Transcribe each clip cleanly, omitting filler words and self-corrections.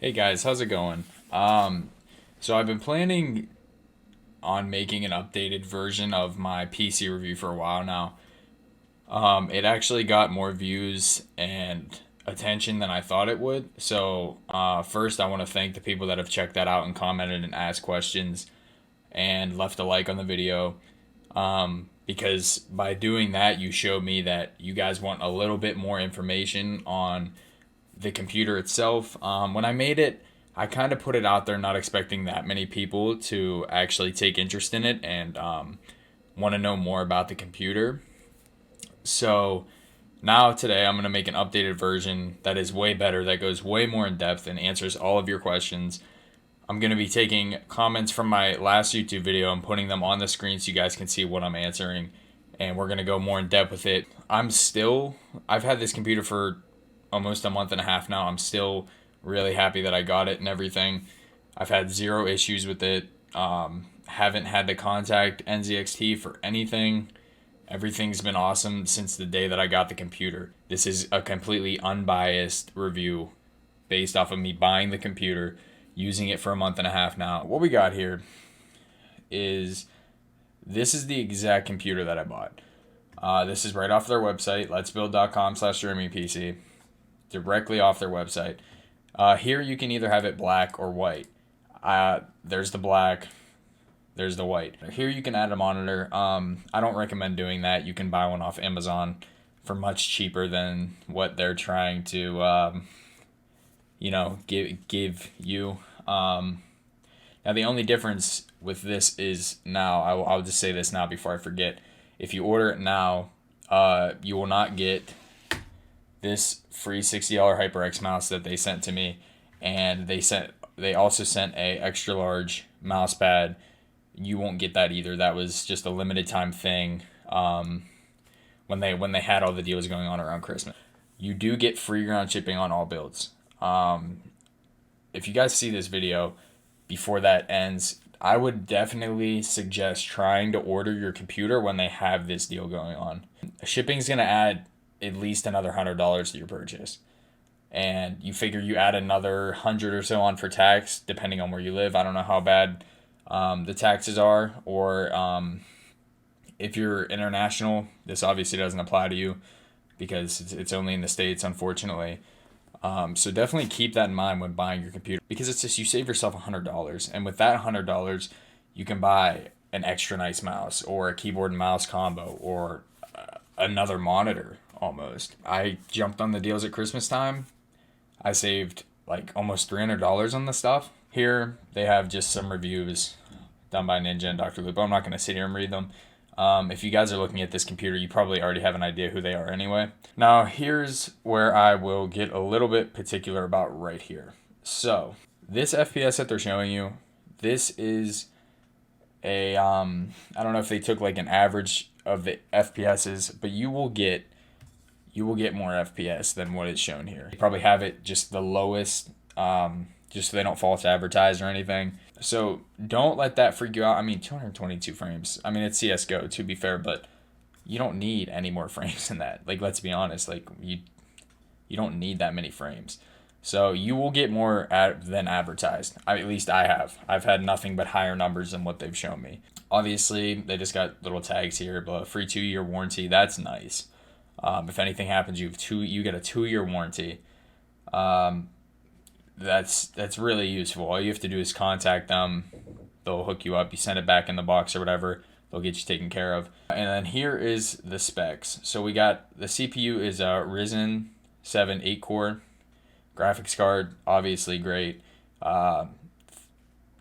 Hey guys, how's it going? So I've been planning on making an updated version of my PC review for a while now. It actually got more views and attention than I thought it would. So first I want to thank the people that have checked that out and commented and asked questions and left a like on the video. Because by doing that, you showed me that you guys want a little bit more information on the computer itself. When I made it, I kind of put it out there not expecting that many people to actually take interest in it and want to know more about the computer. So now today I'm going to make an updated version that is way better, that goes way more in depth and answers all of your questions. I'm going to be taking comments from my last YouTube video and putting them on the screen so you guys can see what I'm answering, and we're going to go more in depth with it. I've had this computer for almost a month and a half now. I'm still really happy that I got it and everything. I've had zero issues with it. Haven't had to contact Nzxt for anything. Everything's been awesome since the day that I got the computer. This is a completely unbiased review based off of me buying the computer, using it for a month and a half now. What we got here is, this is the exact computer that I bought. This is right off their website, letsbuild.com/streamingpc. Directly off their website. Here you can either have it black or white. There's the black, there's the white. Here you can add a monitor. I don't recommend doing that. You can buy one off Amazon for much cheaper than what they're trying to give you. Now the only difference with this is, now I'll just say this now before I forget. If you order it now, you will not get this free $60 HyperX mouse that they sent to me, and they also sent a extra large mouse pad. You won't get that either. That was just a limited time thing when they had all the deals going on around Christmas. You do get free ground shipping on all builds. If you guys see this video before that ends, I would definitely suggest trying to order your computer when they have this deal going on. Shipping's gonna add at least another $100 to your purchase, and you figure you add another 100 or so on for tax, depending on where you live. I don't know how bad the taxes are, or if you're international, this obviously doesn't apply to you because it's only in the States, unfortunately. So definitely keep that in mind when buying your computer, because it's just, you save yourself $100, and with that $100 you can buy an extra nice mouse or a keyboard and mouse combo or another monitor. Almost. I jumped on the deals at Christmas time. I saved like almost $300 on the stuff. Here they have just some reviews done by Ninja and Dr. Lupo. I'm not going to sit here and read them. If you guys are looking at this computer, you probably already have an idea who they are anyway. Now here's where I will get a little bit particular about right here. So this FPS that they're showing you, this is a I don't know if they took like an average of the FPSs, but you will get more FPS than what is shown here. You probably have it just the lowest, just so they don't false advertise or anything. So don't let that freak you out. I mean, 222 frames. I mean, it's CSGO, to be fair, but you don't need any more frames than that. Like, let's be honest. Like, you don't need that many frames. So you will get more than advertised. At least I have. I've had nothing but higher numbers than what they've shown me. Obviously, they just got little tags here, but a free 2-year warranty. That's nice. If anything happens, you get a 2-year warranty. That's really useful. All you have to do is contact them. They'll hook you up. You send it back in the box or whatever. They'll get you taken care of. And then here is the specs. So we got, the CPU is a Ryzen 7 8-core. Graphics card, obviously great.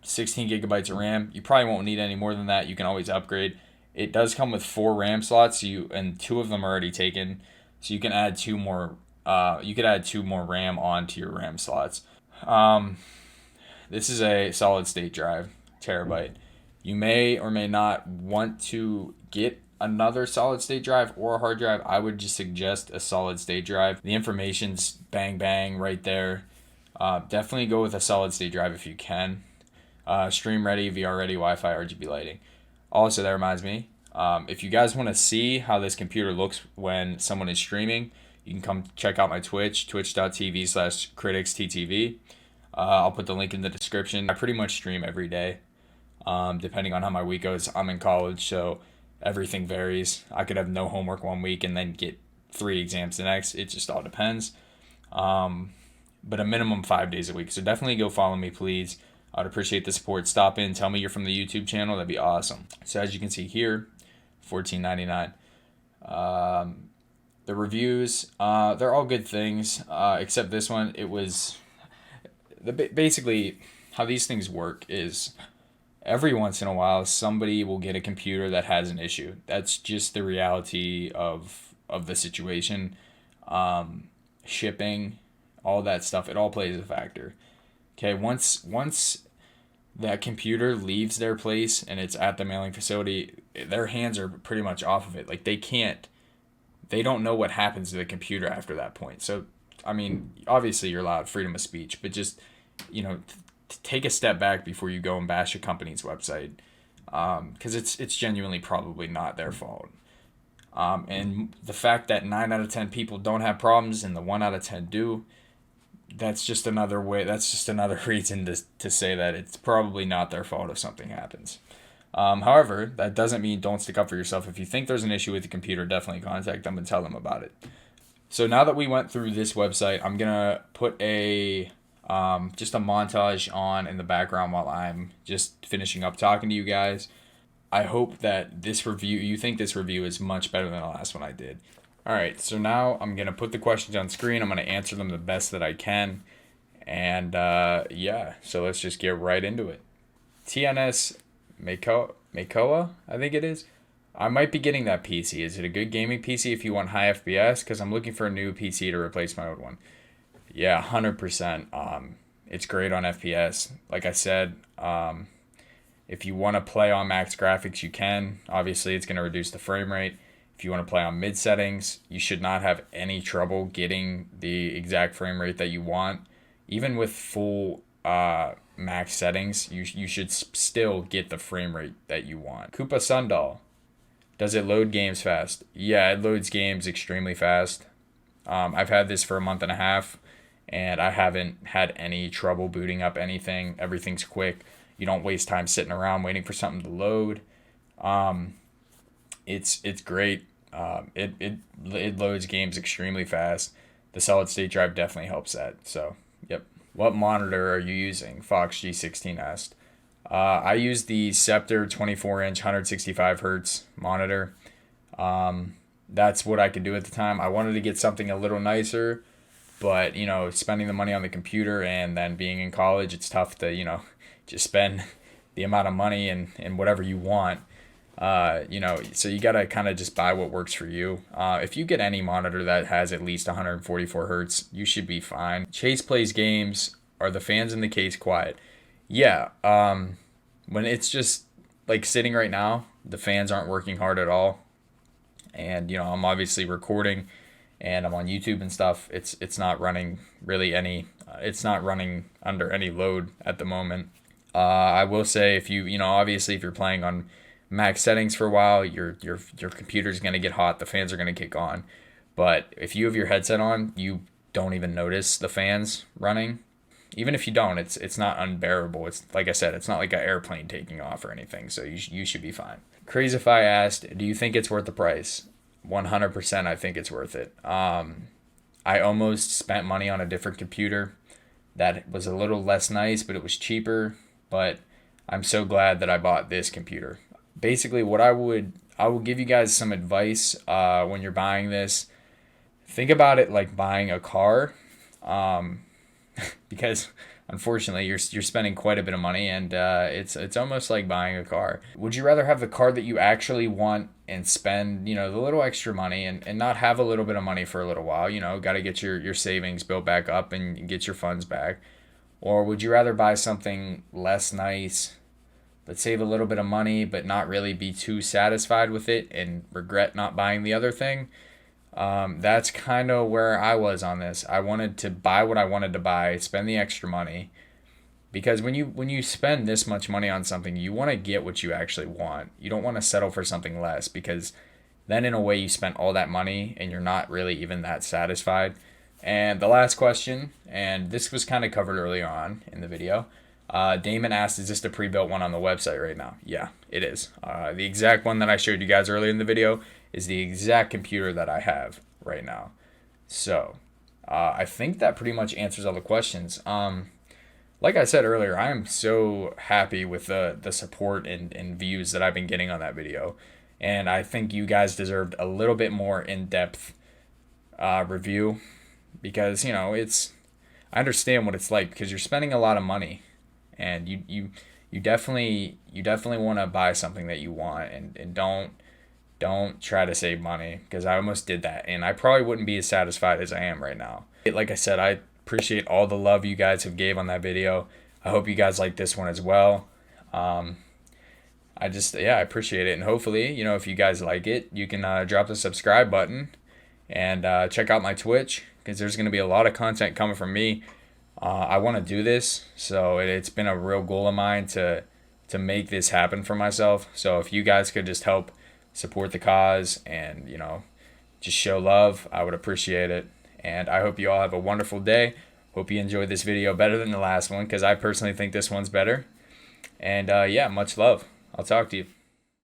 16 gigabytes of RAM. You probably won't need any more than that. You can always upgrade. It does come with 4 RAM slots, and 2 of them are already taken, so you can add 2 more. You could add 2 more RAM onto your RAM slots. This is a solid state drive, terabyte. You may or may not want to get another solid state drive or a hard drive. I would just suggest a solid state drive. The information's bang bang right there. Definitely go with a solid state drive if you can. Stream ready, VR ready, Wi-Fi, RGB lighting. Also, that reminds me, if you guys want to see how this computer looks when someone is streaming, you can come check out my Twitch, twitch.tv/criticsttv. I'll put the link in the description. I pretty much stream every day, depending on how my week goes. I'm in college, so everything varies. I could have no homework one week and then get 3 exams the next. It just all depends. But a minimum 5 days a week. So definitely go follow me, please. I'd appreciate the support. Stop in, tell me you're from the YouTube channel. That'd be awesome. So as you can see here, $14.99. The reviews, they're all good things, except this one. It was basically how these things work is every once in a while somebody will get a computer that has an issue. That's just the reality of the situation. Shipping, all that stuff, it all plays a factor. Okay, once that computer leaves their place and it's at the mailing facility, their hands are pretty much off of it. Like they don't know what happens to the computer after that point. So, I mean, obviously you're allowed freedom of speech, but just, take a step back before you go and bash a company's website, because it's genuinely probably not their fault. And the fact that 9 out of 10 people don't have problems and the 1 out of 10 do, that's just another reason to say that it's probably not their fault if something happens. However, that doesn't mean don't stick up for yourself. If you think there's an issue with the computer, definitely contact them and tell them about it. So now that we went through this website, I'm gonna put just a montage on in the background while I'm just finishing up talking to you guys. I hope that you think this review is much better than the last one I did. All right, so now I'm going to put the questions on screen. I'm going to answer them the best that I can. And so let's just get right into it. TNS Makoa, I think it is. I might be getting that PC. Is it a good gaming PC if you want high FPS? Because I'm looking for a new PC to replace my old one. Yeah, 100%. It's great on FPS. Like I said, if you want to play on max graphics, you can. Obviously, it's going to reduce the frame rate. If you want to play on mid settings, you should not have any trouble getting the exact frame rate that you want. Even with full max settings, you should still get the frame rate that you want. Koopa Sundal, does it load games fast? Yeah, it loads games extremely fast. I've had this for a month and a half, and I haven't had any trouble booting up anything. Everything's quick. You don't waste time sitting around waiting for something to load. It's great. It loads games extremely fast. The solid state drive definitely helps that. So, yep. What monitor are you using? Fox G16 asked. I use the Scepter 24-inch 165 hertz monitor. That's what I could do at the time. I wanted to get something a little nicer, but spending the money on the computer and then being in college, it's tough to just spend the amount of money and whatever you want. So you gotta kind of just buy what works for you. If you get any monitor that has at least 144 hertz, you should be fine. Chase plays games. Are the fans in the case quiet? Yeah. When it's just like sitting right now, the fans aren't working hard at all. And I'm obviously recording, and I'm on YouTube and stuff. It's not running really any. It's not running under any load at the moment. I will say if obviously if you're playing on max settings for a while, your computer's going to get hot, the fans are going to kick on. But if you have your headset on, you don't even notice the fans running. Even if you don't, it's not unbearable. It's like I said, it's not like an airplane taking off or anything, so you should be fine. Crazyfy asked, do you think it's worth the price? 100% I think it's worth it. I almost spent money on a different computer that was a little less nice, but it was cheaper. But I'm so glad that I bought this computer. Basically, I will give you guys some advice when you're buying this. Think about it like buying a car, because unfortunately you're spending quite a bit of money, and it's almost like buying a car. Would you rather have the car that you actually want and spend the little extra money and not have a little bit of money for a little while? Got to get your savings built back up and get your funds back. Or would you rather buy something less nice, but save a little bit of money, but not really be too satisfied with it and regret not buying the other thing? That's kind of where I was on this. I wanted to buy what I wanted to buy, spend the extra money, Because when you spend this much money on something, you want to get what you actually want. You don't want to settle for something less, because then in a way you spent all that money and you're not really even that satisfied. And the last question, and this was kind of covered earlier on in the video. Damon asked, is this the pre-built one on the website right now? Yeah, it is. The exact one that I showed you guys earlier in the video is the exact computer that I have right now. So I think that pretty much answers all the questions. Like I said earlier, I am so happy with the support and views that I've been getting on that video. And I think you guys deserved a little bit more in-depth review, because, I understand what it's like, because you're spending a lot of money, and you definitely want to buy something that you want, and don't try to save money, because I almost did that, and I probably wouldn't be as satisfied as I am right now. Like I said, I appreciate all the love you guys have gave on that video. I hope you guys like this one as well. I appreciate it. And hopefully, if you guys like it, you can drop the subscribe button and check out my Twitch, because there's going to be a lot of content coming from me. I want to do this, so it's been a real goal of mine to make this happen for myself. So if you guys could just help support the cause and, just show love, I would appreciate it. And I hope you all have a wonderful day. Hope you enjoyed this video better than the last one, because I personally think this one's better. And much love. I'll talk to you.